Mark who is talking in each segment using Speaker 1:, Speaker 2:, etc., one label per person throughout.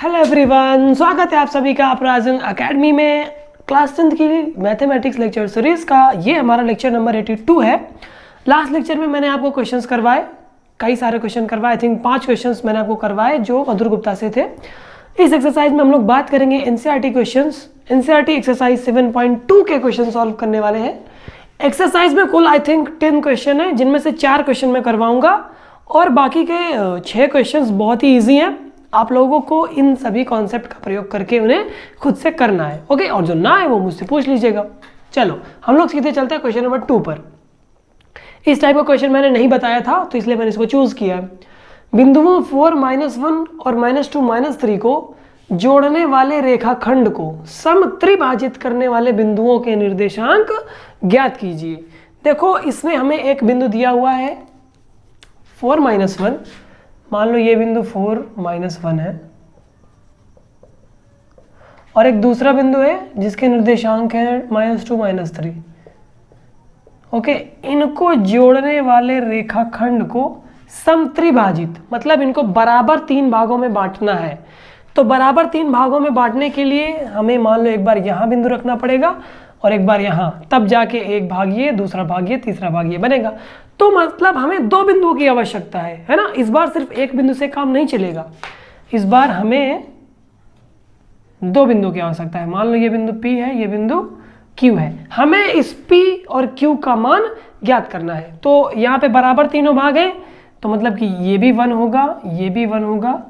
Speaker 1: Hello everyone, स्वागत है आप सभी का अपराजन एकेडमी में क्लास 10th की मैथमेटिक्स लेक्चर सीरीज का ये हमारा लेक्चर नंबर 82 है। लास्ट लेक्चर में मैंने आपको क्वेश्चंस करवाए, कई सारे क्वेश्चन करवाए। आई थिंक 5 क्वेश्चंस मैंने आपको करवाए जो मधुर गुप्ता से थे। इस एक्सरसाइज में हम लोग बात करेंगे एनसीईआरटी क्वेश्चंस। एनसीईआरटी एक्सरसाइज 7.2 के क्वेश्चन सॉल्व करने वाले हैं। एक्सरसाइज में कुल आई थिंक 10 क्वेश्चन है, जिनमें से 4 क्वेश्चन मैं करवाऊंगा और बाकी के 6 क्वेश्चन बहुत ही ईजी हैं। आप लोगों को इन सभी कॉन्सेप्ट का प्रयोग करके उन्हें खुद से करना है, ओके। और जो ना है वो मुझसे पूछ लीजिएगा। चलो हम लोग सीधे चलते हैं क्वेश्चन नंबर 2 पर। इस टाइप का क्वेश्चन मैंने नहीं बताया था तो इसलिए मैंने इसको चूज किया। बिंदुओं 4, -1 और -2, -3 को जोड़ने वाले रेखाखंड को समत्रिभाजित करने वाले बिंदुओं के निर्देशांक ज्ञात कीजिए। देखो इसमें हमें एक बिंदु दिया हुआ है 4, -1। मान लो ये बिंदु 4, -1 है और एक दूसरा बिंदु है जिसके निर्देशांक है -2, -3। ओके, इनको जोड़ने वाले रेखाखंड को समत्रिभाजित मतलब इनको बराबर 3 भागों में बांटना है। तो बराबर 3 भागों में बांटने के लिए हमें मान लो एक बार यहाँ बिंदु रखना पड़ेगा और एक बार यहाँ, तब जाके एक भाग ये, दूसरा भाग ये, तीसरा भाग ये बनेगा। तो मतलब हमें 2 बिंदुओं की आवश्यकता है ना। इस बार सिर्फ एक बिंदु से काम नहीं चलेगा, इस बार हमें 2 बिंदु की आवश्यकता है। मान लो ये बिंदु P है, ये बिंदु Q है। हमें इस P और Q का मान ज्ञात करना है। तो यहाँ पे बराबर तीनों भाग हैं, तो मतलब कि ये भी 1 होगा, ये भी 1 होगा,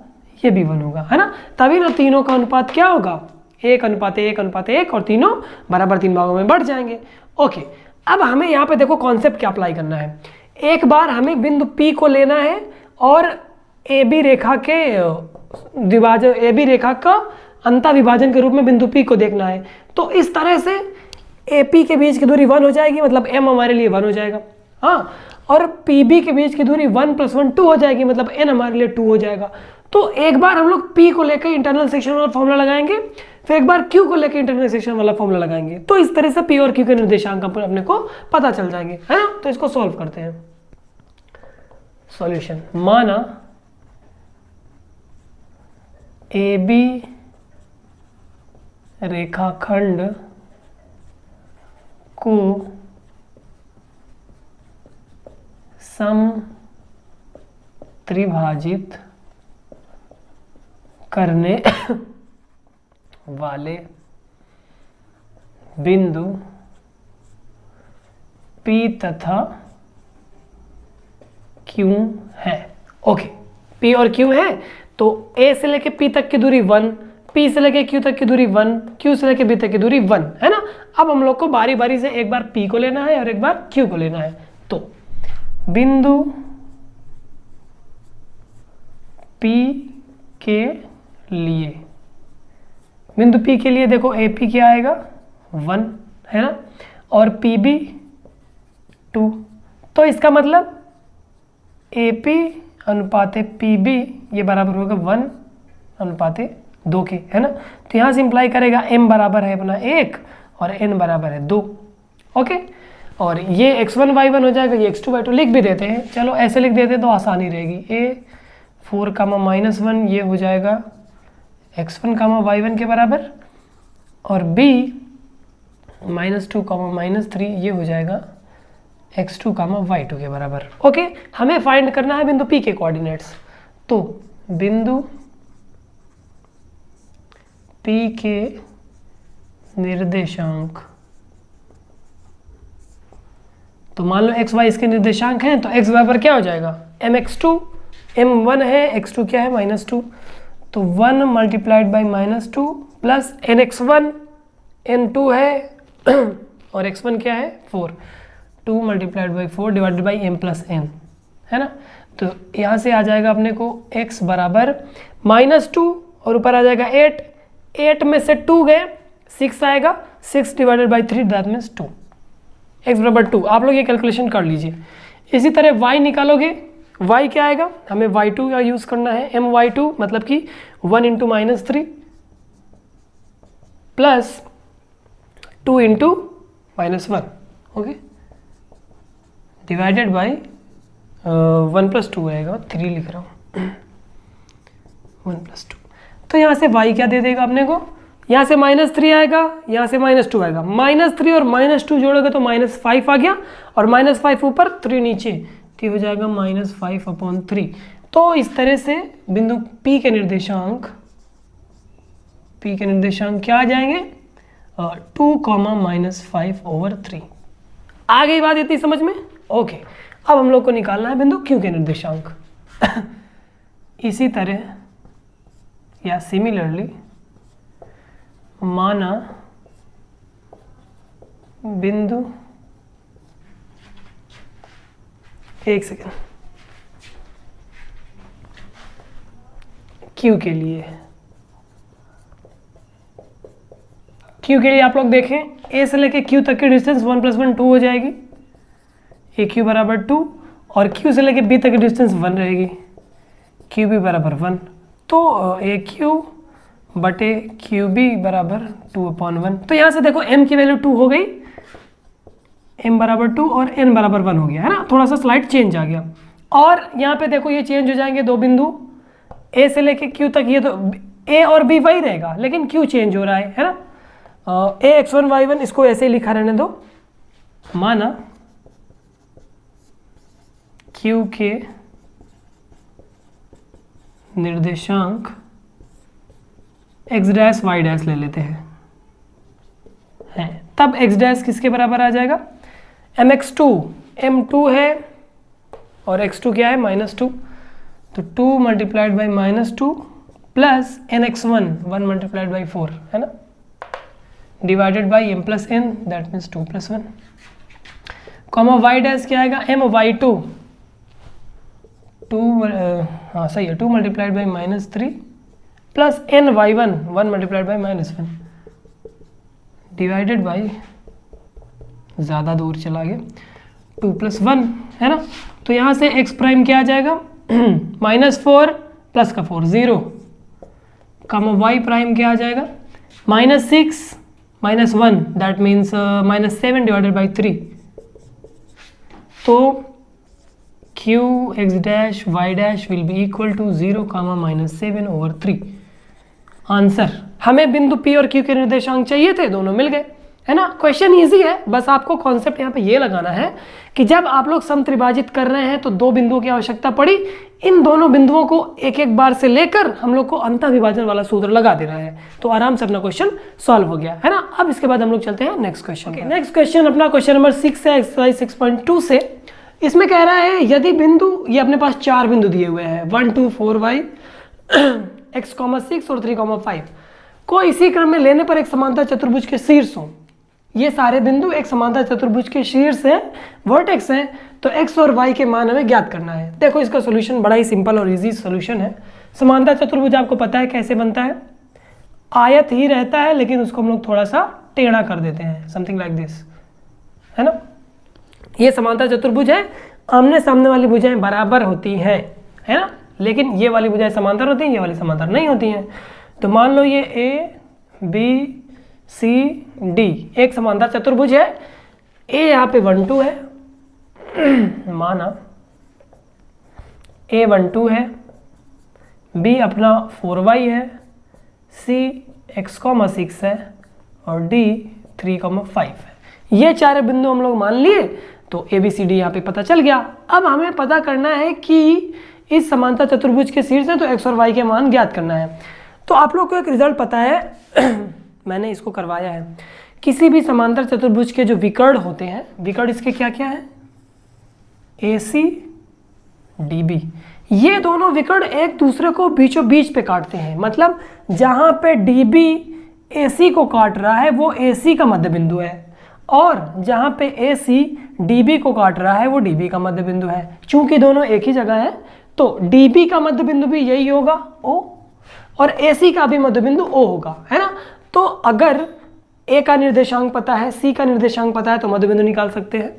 Speaker 1: ये भी 1 होगा, है ना। तभी ना तीनों का अनुपात क्या होगा, 1:1:1 और तीनों बराबर 3 भागों में बढ़ जाएंगे। ओके, अब हमें यहाँ पे देखो कॉन्सेप्ट क्या अप्लाई करना है। एक बार हमें बिंदु P को लेना है और AB रेखा के विभाजन, AB रेखा का अंतर विभाजन के रूप में बिंदु P को देखना है। तो इस तरह से AP के बीच की दूरी 1 हो जाएगी, मतलब M हमारे लिए 1 हो जाएगा, हाँ। और PB के बीच की दूरी 1 + 1 2 हो जाएगी, मतलब N हमारे लिए 2 हो जाएगा। तो एक बार हम लोग P को लेकर इंटरनल सेक्शन वाला फॉर्मूला लगाएंगे, फिर एक बार Q को लेकर इंटरनल सेक्शन वाला फॉर्मूला लगाएंगे। तो इस तरह से P और Q के निर्देशांक अपने को पता चल जाएंगे, है ना। तो इसको सॉल्व करते हैं। सॉल्यूशन, माना AB रेखाखंड को समत्रिभाजित करने वाले बिंदु P तथा Q है। ओके, P और Q है तो A से लेके P तक की दूरी 1, P से लेके Q तक की दूरी 1, Q से लेके B तक की दूरी 1, है ना। अब हम लोग को बारी बारी से एक बार P को लेना है और एक बार Q को लेना है। तो बिंदु P के लिए, बिंदु P के लिए देखो AP क्या आएगा 1, है ना, और PB 2। तो इसका मतलब AP अनुपाते PB ये बराबर होगा 1:2 के, है ना। तो यहाँ से इंप्लाई करेगा M बराबर है अपना 1 और N बराबर है 2। ओके, और ये x1 y1 हो जाएगा, ये x2 y2 लिख भी देते हैं। चलो ऐसे लिख देते तो आसानी रहेगी। A 4, -1 ये हो जाएगा x1, y1 के बराबर, और B -2, -3 ये हो जाएगा x2, y2 के बराबर। ओके, हमें फाइंड करना है बिंदु P के कोऑर्डिनेट्स। तो बिंदु P के निर्देशांक, तो मान लो x y इसके निर्देशांक हैं, तो x बराबर क्या हो जाएगा mx2, m1 है, x2 क्या है -2, तो 1 × -2 प्लस nx1, n2 है और x1 क्या है 4, 2 × 4 डिवाइडेड बाई m + n, है ना। तो यहाँ से आ जाएगा अपने को x बराबर -2 और ऊपर आ जाएगा 8, 8 में से 2 गए 6 आएगा, 6 divided by 3 that means 2, x बराबर 2। आप लोग ये कैलकुलेशन कर लीजिए। इसी तरह y निकालोगे, y क्या आएगा, हमें y2 का यूज़ करना है, my2 मतलब कि 1 × -3 प्लस 2 × -1, ओके, डिवाइडेड बाई 1 + 2 रहेगा, 3 लिख रहा हूँ 1 + 2। तो यहाँ से y क्या दे देगा अपने को, यहाँ से -3 आएगा, यहाँ से -2 आएगा, -3 और -2 जोड़ोगे तो -5 आ गया, और -5 ऊपर 3 नीचे, तो ये हो जाएगा -5/3। तो इस तरह से बिंदु P के निर्देशांक क्या आ जाएंगे, 2, -5/3। आ गई बात इतनी समझ में? ओके, अब हम लोग को निकालना है बिंदु Q के निर्देशांक। इसी तरह या सिमिलरली माना बिंदु, एक सेकेंड, Q के लिए आप लोग देखें, A से लेके Q तक की डिस्टेंस 1 + 1 2 हो जाएगी, AQ बराबर 2, और Q से लेके B तक की डिस्टेंस 1 रहेगी, QB बराबर 1। तो AQ बटे QB बराबर 2/1। तो यहाँ से देखो M की वैल्यू 2 हो गई, M बराबर 2 और N बराबर 1 हो गया, है ना, थोड़ा सा स्लाइड चेंज आ गया। और यहाँ पे देखो ये चेंज हो जाएंगे दो बिंदु, A से लेके Q तक, ये तो A और B वही रहेगा, लेकिन Q चेंज हो रहा है ना। AX1 Y1 इसको ऐसे ही लिखा रहने दो। माना Q के निर्देशांक x डैश y डैश ले लेते हैं, तब x डैश किसके बराबर आ जाएगा, mx2, m2 है और x2 क्या है, -2, तो 2 × -2 प्लस nx1, 1 × 4, है ना, divided by m + n, that means 2 + 1, comma y dash क्या आएगा, my2, 2 हाँ सही है, 2 × -3 प्लस ny1, 1 × -1, डिवाइडेड बाई, ज़्यादा दूर चला गया, 2 + 1, है ना। तो यहाँ से x प्राइम क्या आ जाएगा, -4 प्लस का 4 0, कॉमा y प्राइम क्या आ जाएगा, -6 -1, दैट मीन्स -7 डिवाइडेड बाई 3। तो Q x dash y dash will be equal to 0, -7/3। Answer, हमें बिंदु P और Q के निर्देशांक चाहिए थे, दोनों मिल गए, है ना। क्वेश्चन इजी है, बस आपको कॉन्सेप्ट यहाँ पे ये लगाना है कि जब आप लोग समत्रिभाजित कर रहे हैं तो दो बिंदुओं की आवश्यकता पड़ी, इन दोनों बिंदुओं को एक एक बार से लेकर हम लोग को अंतःविभाजन वाला सूत्र लगा देना है, तो आराम से अपना क्वेश्चन सॉल्व हो गया, है ना। अब इसके बाद हम लोग चलते हैं नेक्स्ट क्वेश्चन। नेक्स्ट क्वेश्चन अपना क्वेश्चन नंबर 6 है, एक्सरसाइज 6.2 से। इसमें कह रहा है यदि बिंदु, ये अपने पास 4 बिंदु दिए हुए हैं, 1 2 4 y x, 6 और 3, 5 को इसी क्रम में लेने पर एक समांतर चतुर्भुज के शीर्ष हों। ये सारे बिंदु एक समांतर चतुर्भुज के शीर्ष है, वर्टेक्स है, तो x और y के मान हमें ज्ञात करना है। देखो इसका सॉल्यूशन बड़ा ही सिंपल और इजी सॉल्यूशन है। समांतर चतुर्भुज आपको पता है कैसे बनता है, आयत ही रहता है लेकिन उसको हम लोग थोड़ा सा टेढ़ा कर देते हैं, समथिंग लाइक दिस, है ना। ये समांतर चतुर्भुज है, आमने सामने वाली भुजाएं बराबर होती हैं, है ना, लेकिन ये वाली भुजाएं समांतर होती हैं, ये वाली समांतर नहीं होती हैं। तो मान लो ये A B C D एक समांतर चतुर्भुज है, A यहाँ पे 1 2 है, माना A 1 2 है, B अपना 4y है, C x, 6 है और D 3, 5 है। ये चार बिंदु हम लोग मान लिए, तो ABCD यहाँ पे पता चल गया। अब हमें पता करना है कि इस समांतर चतुर्भुज के शीर्ष है, तो x और y के मान ज्ञात करना है। तो आप लोग को एक रिजल्ट पता है मैंने इसको करवाया है, किसी भी समांतर चतुर्भुज के जो विकर्ण होते हैं, विकर्ण इसके क्या क्या है, AC DB, ये दोनों विकर्ण एक दूसरे को बीचों बीच पे काटते हैं। मतलब जहाँ पे DB AC को काट रहा है वो AC का मध्य बिंदु है, और जहाँ पे AC DB को काट रहा है वो DB का मध्य बिंदु है। चूंकि दोनों एक ही जगह है, तो DB का मध्य बिंदु भी यही होगा O, और AC का भी मध्य बिंदु O होगा, है ना। तो अगर A का निर्देशांक पता है, C का निर्देशांक पता है, तो मध्य बिंदु निकाल सकते हैं।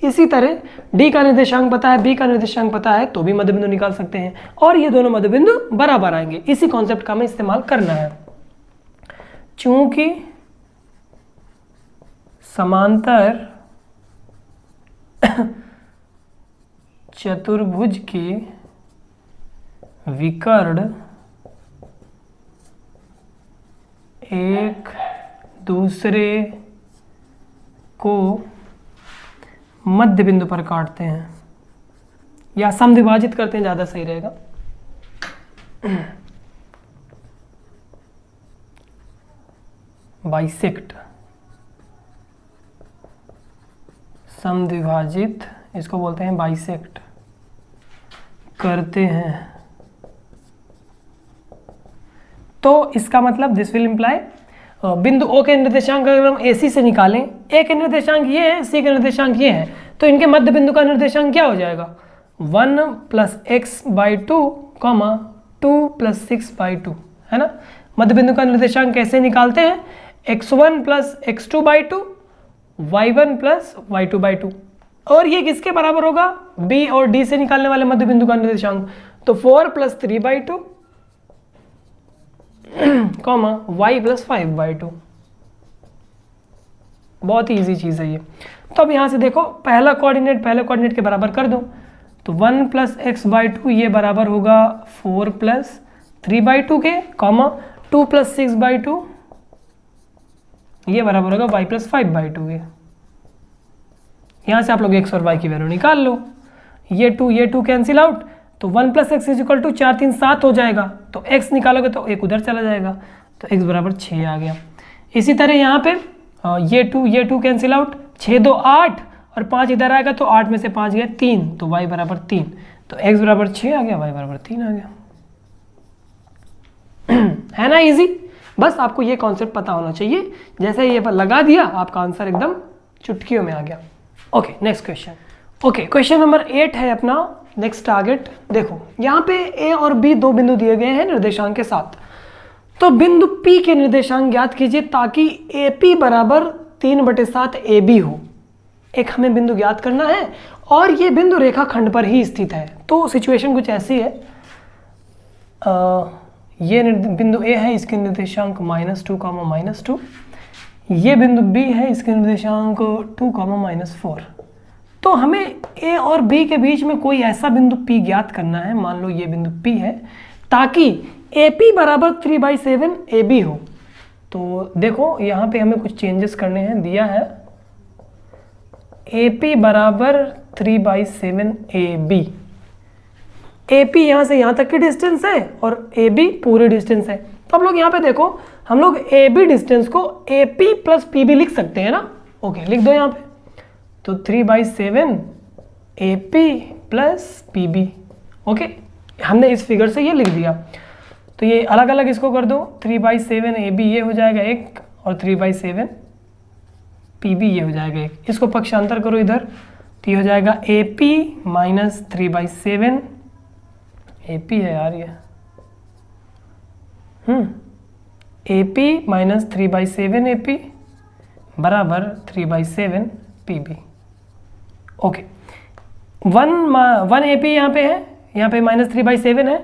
Speaker 1: इसी तरह D का निर्देशांक पता है, B का निर्देशांक पता है, तो भी मध्य बिंदु निकाल सकते हैं, और ये दोनों मध्य बिंदु बराबर आएंगे। इसी कॉन्सेप्ट का हमें इस्तेमाल करना है। चूंकि समांतर चतुर्भुज के विकर्ण एक दूसरे को मध्य बिंदु पर काटते हैं या समद्विभाजित करते हैं, ज़्यादा सही रहेगा। बाइसेक्ट, समद्विभाजित, इसको बोलते हैं बाइसेक्ट करते हैं। तो इसका मतलब दिस विल इम्प्लाई बिंदु O के निर्देशांक अगर हम AC से निकालें, A के निर्देशांक ये है, C के निर्देशांक ये है, तो इनके मध्य बिंदु का निर्देशांक क्या हो जाएगा? 1 + x/2, 2 + 6/2, है ना। मध्य बिंदु का निर्देशांक कैसे निकालते हैं? x1 + x2/2, y1 + y2/2। और ये किसके बराबर होगा? B और D से निकालने वाले मध्य बिंदु का निर्देशांक, तो 4 + 3/2, y + 5/2। बहुत ही ईजी चीज़ है ये। तो अब यहाँ से देखो, पहला कोऑर्डिनेट के बराबर कर दो, तो 1 + x/2 ये बराबर होगा 4 + 3/2 के, 2 + 6/2 ये बराबर होगा y + 5/2 के। यहाँ से आप लोग x और y की वैल्यू निकाल लो। ये 2 कैंसिल आउट, तो 1 + x = 4 3 7 हो जाएगा। तो x निकालोगे तो एक उधर चला जाएगा, तो x बराबर 6 आ गया। इसी तरह यहाँ पे ये 2 कैंसिल आउट, 6 2 8 और 5 इधर आएगा, तो 8 में से 5 गया 3, तो y बराबर 3, तो x बराबर 6 आ गया, y बराबर 3 आ गया। है ना इजी। बस आपको ये कॉन्सेप्ट पता होना चाहिए, जैसे ये पर लगा दिया आपका आंसर एकदम चुटकियों में आ गया। Okay, next question. Okay, question number 8 है अपना नेक्स्ट टारगेट। देखो यहाँ पे A और B दो बिंदु दिए गए हैं निर्देशांक के साथ, तो बिंदु P के निर्देशांक ज्ञात कीजिए ताकि AP बराबर 3/7 AB हो। एक हमें बिंदु ज्ञात करना है और ये बिंदु रेखाखंड पर ही स्थित है। तो सिचुएशन कुछ ऐसी है, ये बिंदु A है, इसके निर्देशांक -2, -2। ये बिंदु B है, इसके निर्देशांक 2, -4। तो हमें A और B के बीच में कोई ऐसा बिंदु P ज्ञात करना है, मान लो ये बिंदु P है, ताकि AP बराबर 3/7 AB हो। तो देखो यहाँ पे हमें कुछ चेंजेस करने हैं, दिया है AP बराबर 3/7 AB। AP यहाँ से यहाँ तक की डिस्टेंस है और AB पूरी डिस्टेंस है। तो आप लोग यहाँ पे देखो, हम लोग AB डिस्टेंस को AP + PB लिख सकते हैं ना। ओके, लिख दो यहाँ पे, तो 3/7 AP + PB। ओके, हमने इस फिगर से ये लिख दिया। तो ये अलग अलग इसको कर दो, 3/7 AB ये हो जाएगा एक, और 3/7 PB ये हो जाएगा एक। इसको पक्षांतर करो इधर, तो ये हो जाएगा AP - 3/7 AP है यार ये, AP - 3/7 AP बराबर 3/7 PB। ओके, 1 AP यहाँ पे है, यहाँ पे -3/7 है,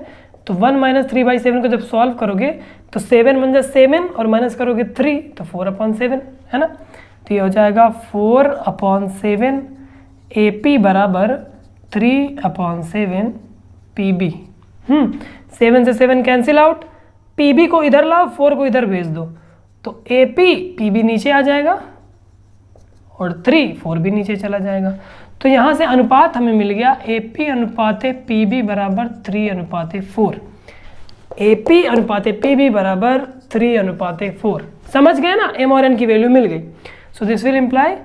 Speaker 1: तो 1 - 3/7 को जब सॉल्व करोगे तो 7 बन जाए 7 और माइनस करोगे 3, तो 4/7 है ना। तो ये हो जाएगा 4/7 AP बराबर 3/7 PB। 7 से 7 कैंसिल आउट, PB को इधर लाओ, 4 को इधर भेज दो, तो AP PB नीचे आ जाएगा और 4 भी नीचे चला जाएगा। तो यहाँ से अनुपात हमें मिल गया AP अनुपात PB बराबर 3/4। AP अनुपात PB बराबर 3/4। समझ गए ना, M और N की वैल्यू मिल गई। So this will imply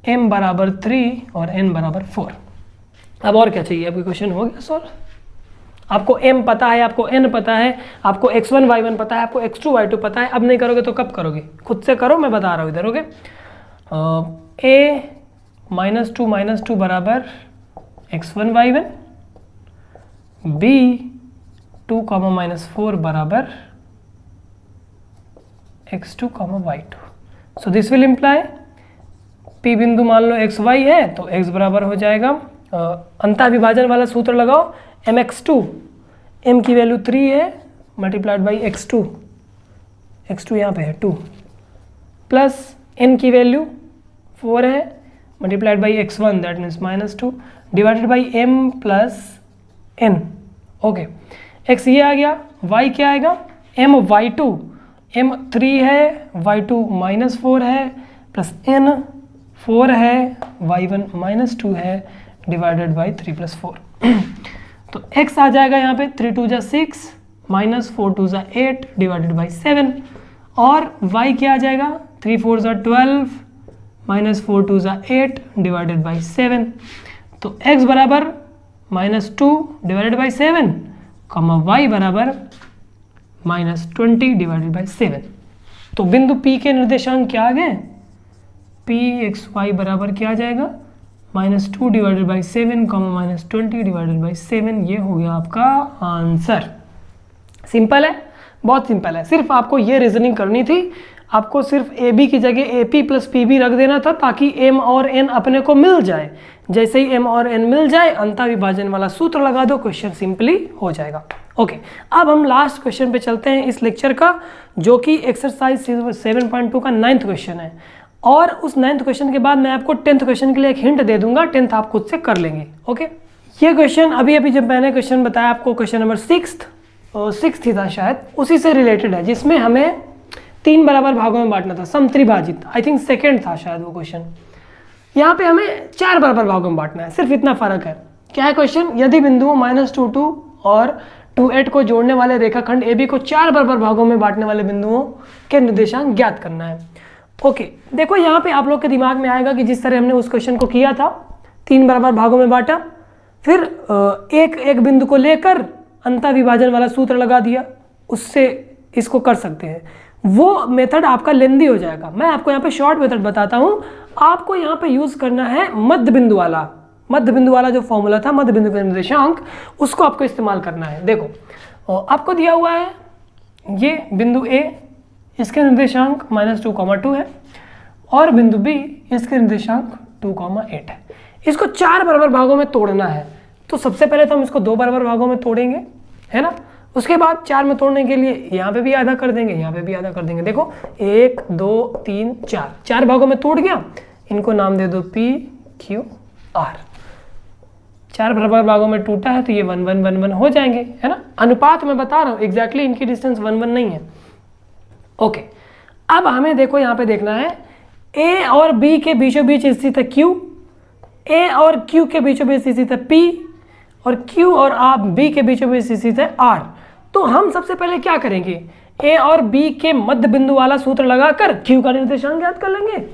Speaker 1: M बराबर 3 और N बराबर 4। अब और क्या चाहिए, आपका क्वेश्चन हो गया सॉल्व। आपको M पता है, आपको N पता है, आपको x1 y1 पता है, आपको x2 y2 पता है। अब नहीं करोगे तो कब करोगे, खुद से करो, मैं बता रहा हूँ इधर। ओके, A -2 बराबर x1 y1, B 2, -4 बराबर x2, y2। So this will imply P बिंदु मान लो x y है, तो x बराबर हो जाएगा, अंतः विभाजन वाला सूत्र लगाओ, mx2, m की वैल्यू 3 है, मल्टीप्लाइड बाई x2 यहाँ पे है 2, प्लस n की वैल्यू 4 है, multiplied by x1 that means -2, divided by m plus n। Okay, x ये आ गया, y क्या आएगा, m y2 m 3 है, y2 -4 है, प्लस n 4 है, y1 -2 है, डिवाइडेड बाई 3 + 4। तो x आ जाएगा यहाँ पे 3 2 6 -4 2 8 डिवाइडेड बाई 7, और y क्या आ जाएगा 3 4 12 -4 2 8 डिवाइडेड बाई 7। तो x बराबर -2 डिवाइडेड बाई 7, y बराबर -20 डिवाइडेड बाई 7। तो बिंदु P के निर्देशांक क्या आ गए, Pxy बराबर क्या आ जाएगा -2 डिवाइडेड बाई 7, -20 डिवाइडेड बाई 7। ये हो गया आपका आंसर। सिंपल है, बहुत सिंपल है। सिर्फ आपको ये रीजनिंग करनी थी, आपको सिर्फ AB की जगह AP + PB रख देना था, ताकि M और N अपने को मिल जाए। जैसे ही M और N मिल जाए, अंतर विभाजन वाला सूत्र लगा दो, क्वेश्चन सिंपली हो जाएगा। ओके, अब हम लास्ट क्वेश्चन पे चलते हैं इस लेक्चर का, जो कि एक्सरसाइज 7.2 का 9th क्वेश्चन है। और उस 9th क्वेश्चन के बाद मैं आपको 10th क्वेश्चन के लिए एक हिंट दे दूंगा, 10th आप खुद से कर लेंगे। ओके, ये क्वेश्चन अभी जब मैंने क्वेश्चन बताया आपको, क्वेश्चन नंबर 6 ही था शायद, उसी से रिलेटेड है, जिसमें हमें 3 बराबर भागों में बांटना था, समत्रिभाजित। आई थिंक सेकेंड था शायद वो क्वेश्चन। यहाँ पे हमें 4 बराबर भागों में बांटना है, सिर्फ इतना फर्क है। क्या है क्वेश्चन, यदि बिंदुओं -2 2 और 2 8 को जोड़ने वाले रेखाखंड AB को 4 बराबर भागों में बांटने वाले बिंदुओं के निर्देशांक ज्ञात करना है। ओके, देखो यहाँ पे आप लोग के दिमाग में आएगा कि जिस तरह हमने उस क्वेश्चन को किया था, 3 बराबर भागों में बांटा, फिर एक एक बिंदु को लेकर अंतर विभाजन वाला सूत्र लगा दिया, उससे इसको कर सकते हैं। वो मेथड आपका लेंदी हो जाएगा। मैं आपको यहाँ पे शॉर्ट मेथड बताता हूँ। आपको यहाँ पे यूज करना है मध्य बिंदु वाला जो फॉर्मूला था, मध्य बिंदु का निर्देशांक, उसको आपको इस्तेमाल करना है। देखो आपको दिया हुआ है ये बिंदु A, इसके निर्देशांक -2, 2 है, और बिंदु B, इसके निर्देशांक 2, 8 है। इसको 4 बराबर भागों में तोड़ना है। तो सबसे पहले तो हम इसको 2 बराबर भागों में तोड़ेंगे, है ना। उसके बाद 4 में तोड़ने के लिए यहाँ पे भी आधा कर देंगे, यहाँ पे भी आधा कर देंगे। देखो 1 2 3 4 भागों में तोड़ गया। इनको नाम दे दो P Q R। 4 बराबर भागों में टूटा है तो ये 1 1 1 1 हो जाएंगे, है ना। अनुपात मैं बता रहा हूँ, एग्जैक्टली इनकी डिस्टेंस 1 1 नहीं है। ओके, अब हमें देखो यहाँ पे देखना है A और B के बीचों बीच स्थित है Q, A और Q के बीचों बीच स्थित है P, और Q और B के बीचों बीच स्थित है R। तो हम सबसे पहले क्या करेंगे, A और B के मध्य बिंदु वाला सूत्र लगाकर Q का निर्देशांक ज्ञात कर लेंगे,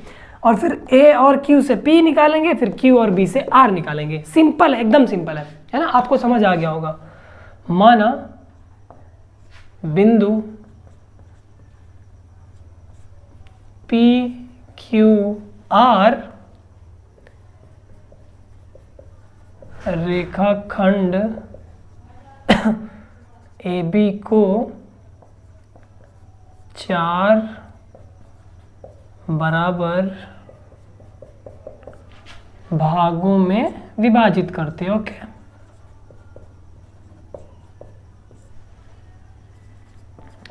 Speaker 1: और फिर A और Q से P निकालेंगे, फिर Q और B से R निकालेंगे। सिंपल है, एकदम सिंपल है ना। आपको समझ आ गया होगा। माना बिंदु P Q R रेखाखंड AB को 4 बराबर भागों में विभाजित करते हैं। ओके,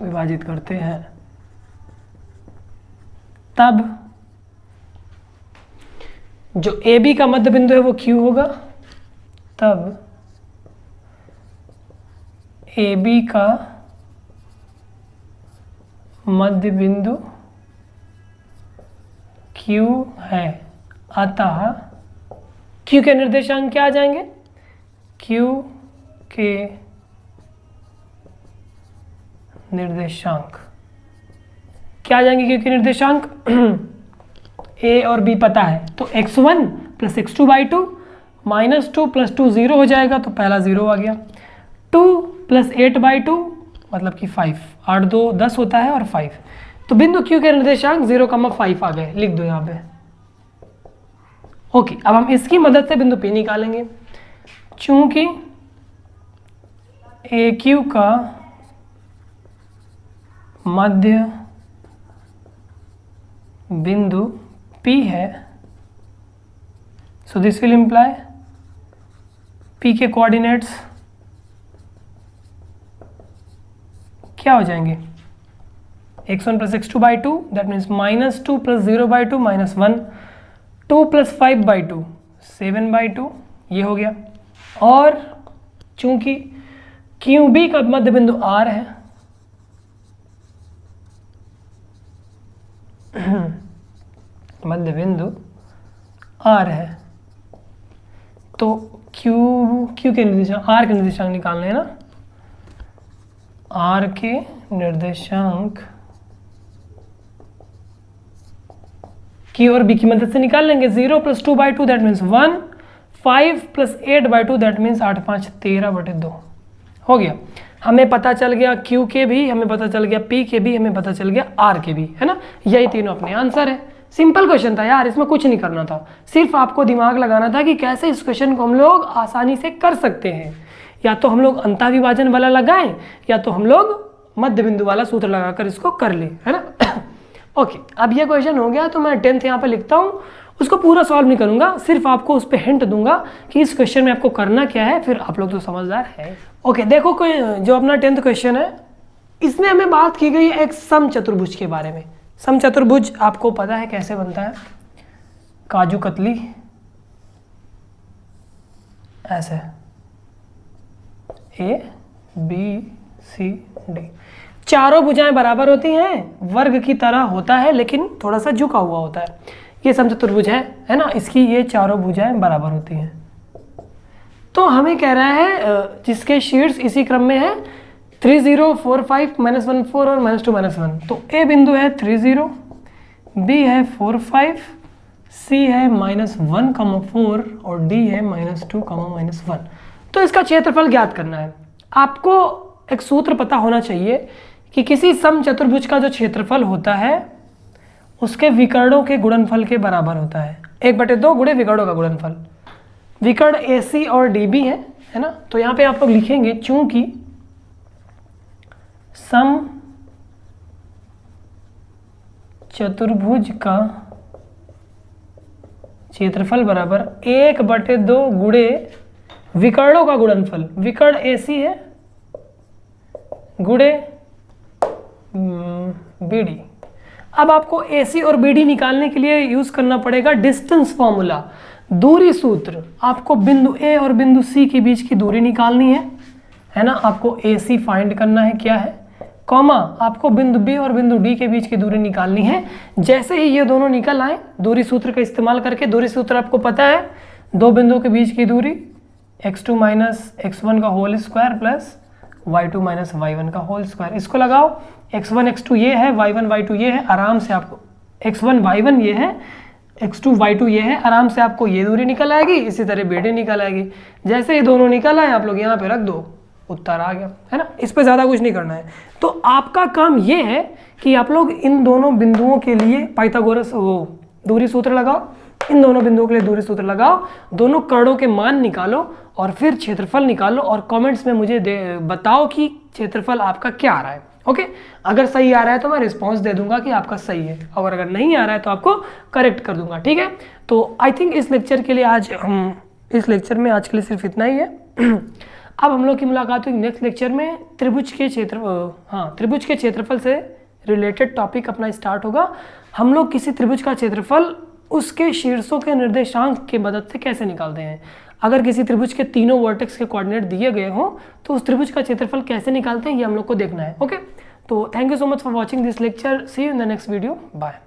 Speaker 1: विभाजित करते हैं, तब जो AB का मध्य बिंदु है वो Q होगा, तब AB का मध्य बिंदु Q है, अतः Q के निर्देशांक क्या आ जाएंगे, Q के निर्देशांक क्या आ जाएंगे, Q के निर्देशांक A और B पता है, तो x1 + x2/2 -2 + 2 0 हो जाएगा, तो पहला 0 आ गया। 2 + 8/2 मतलब कि 5, 8 2 10 होता है, और 5, तो बिंदु Q के निर्देशांक 0,5 आ गए, लिख दो यहाँ पे। ओके, अब हम इसकी मदद से बिंदु P निकालेंगे। चूंकि AQ का मध्य बिंदु P है, so this will imply P के कोऑर्डिनेट्स क्या हो जाएंगे, x1 + x2/2 दैट मीन्स -2 + 0/2 -1, 2 + 5/2 7/2, ये हो गया। और चूंकि QB का मध्य बिंदु R है, मध्य बिंदु R है, तो Q के निर्देशांक, R के निर्देशांक निकालने हैं ना, R के निर्देशांक Q और B की मदद से निकाल लेंगे। 0 + 2/2 दैट मीन्स 1, 5 + 8/2 दैट मीन्स 8 × 5 = 13/2 हो गया। हमें पता चल गया Q के भी, हमें पता चल गया P के भी, हमें पता चल गया R के भी, है ना। यही तीनों अपने आंसर है। सिंपल क्वेश्चन था यार, इसमें कुछ नहीं करना था, सिर्फ आपको दिमाग लगाना था कि कैसे इस क्वेश्चन को हम लोग आसानी से कर सकते हैं। या तो हम लोग अंतःविभाजन वाला लगाएं, या तो हम लोग मध्य बिंदु वाला सूत्र लगाकर इसको कर ले, है ना। ओके, अब ये क्वेश्चन हो गया, तो मैं 10th यहाँ पे लिखता हूँ। उसको पूरा सॉल्व नहीं करूँगा, सिर्फ आपको उस पर हिंट दूंगा कि इस क्वेश्चन में आपको करना क्या है, फिर आप लोग तो समझदार है। ओके, देखो कोई जो अपना 10th क्वेश्चन है, इसमें हमें बात की गई है एक समचतुर्भुज के बारे में। समचतुर्भुज आपको पता है कैसे बनता है, काजू कतली ऐसे A B C D, चारों भुजाएं बराबर होती हैं, वर्ग की तरह होता है लेकिन थोड़ा सा झुका हुआ होता है। ये समचतुर्भुज है ना, इसकी ये चारों भुजाएं बराबर होती हैं। तो हमें कह रहा है जिसके शीर्ष इसी क्रम में है 3 0 4 5 -1 4 और -2 -1। तो A बिंदु है 3 0, B है 4 5, C है -1, 4 और D है -2, -1। तो इसका क्षेत्रफल ज्ञात करना है। आपको एक सूत्र पता होना चाहिए कि किसी समचतुर्भुज का जो क्षेत्रफल होता है उसके विकर्णों के गुणनफल के बराबर होता है। 1/2 गुणे विकर्णों का गुणनफल। विकर्ण AC और DB है ना। तो यहाँ पे आप लोग लिखेंगे चूंकि सम चतुर्भुज का क्षेत्रफल बराबर 1/2 गुणे विकर्णों का गुणनफल। विकर्ण AC है गुणे BD। अब आपको AC और BD निकालने के लिए यूज करना पड़ेगा डिस्टेंस फॉर्मूला, दूरी सूत्र। आपको बिंदु A और बिंदु C के बीच की दूरी निकालनी है ना। आपको AC फाइंड करना है क्या है, कॉमा आपको बिंदु B और बिंदु D के बीच की दूरी निकालनी है। जैसे ही ये दोनों निकल आए दूरी सूत्र का इस्तेमाल करके, दूरी सूत्र आपको पता है, दो बिंदुओं के बीच की दूरी x2 - x1 का whole square plus y2 - y1 का होल स्क्वायर। इसको लगाओ, x1 x2 ये है, y1 y2 ये है, आराम से आपको x1 y1 ये है, x2 y2 ये है, आराम से आपको ये दूरी निकल आएगी। इसी तरह BD निकल आएगी। जैसे ये दोनों निकल आए आप लोग यहाँ पे रख दो, उत्तर आ गया, है ना। इस पे ज़्यादा कुछ नहीं करना है। तो आपका काम ये है कि आप लोग इन दोनों बिंदुओं के लिए पाइथागोरस वो दूरी सूत्र लगाओ, इन दोनों बिंदुओं के लिए दूरी सूत्र लगाओ, दोनों कर्णों के मान निकालो और फिर क्षेत्रफल निकालो और कमेंट्स में मुझे बताओ कि क्षेत्रफल आपका क्या आ रहा है। ओके, अगर सही आ रहा है तो मैं रिस्पांस दे दूंगा कि आपका सही है, और अगर नहीं आ रहा है तो आपको करेक्ट कर दूंगा, ठीक है। तो आई थिंक इस लेक्चर के लिए इस लेक्चर में आज के लिए सिर्फ इतना ही है। अब हम लोग की मुलाकात हुई नेक्स्ट लेक्चर में। त्रिभुज के क्षेत्रफल से रिलेटेड टॉपिक अपना स्टार्ट होगा। हम लोग किसी त्रिभुज का क्षेत्रफल उसके शीर्षों के निर्देशांक की मदद से कैसे निकालते हैं। अगर किसी त्रिभुज के तीनों वर्टेक्स के कोऑर्डिनेट दिए गए हों तो उस त्रिभुज का क्षेत्रफल कैसे निकालते हैं ये हम लोग को देखना है। ओके, तो thank you so much for watching this lecture. See you in the next video, bye.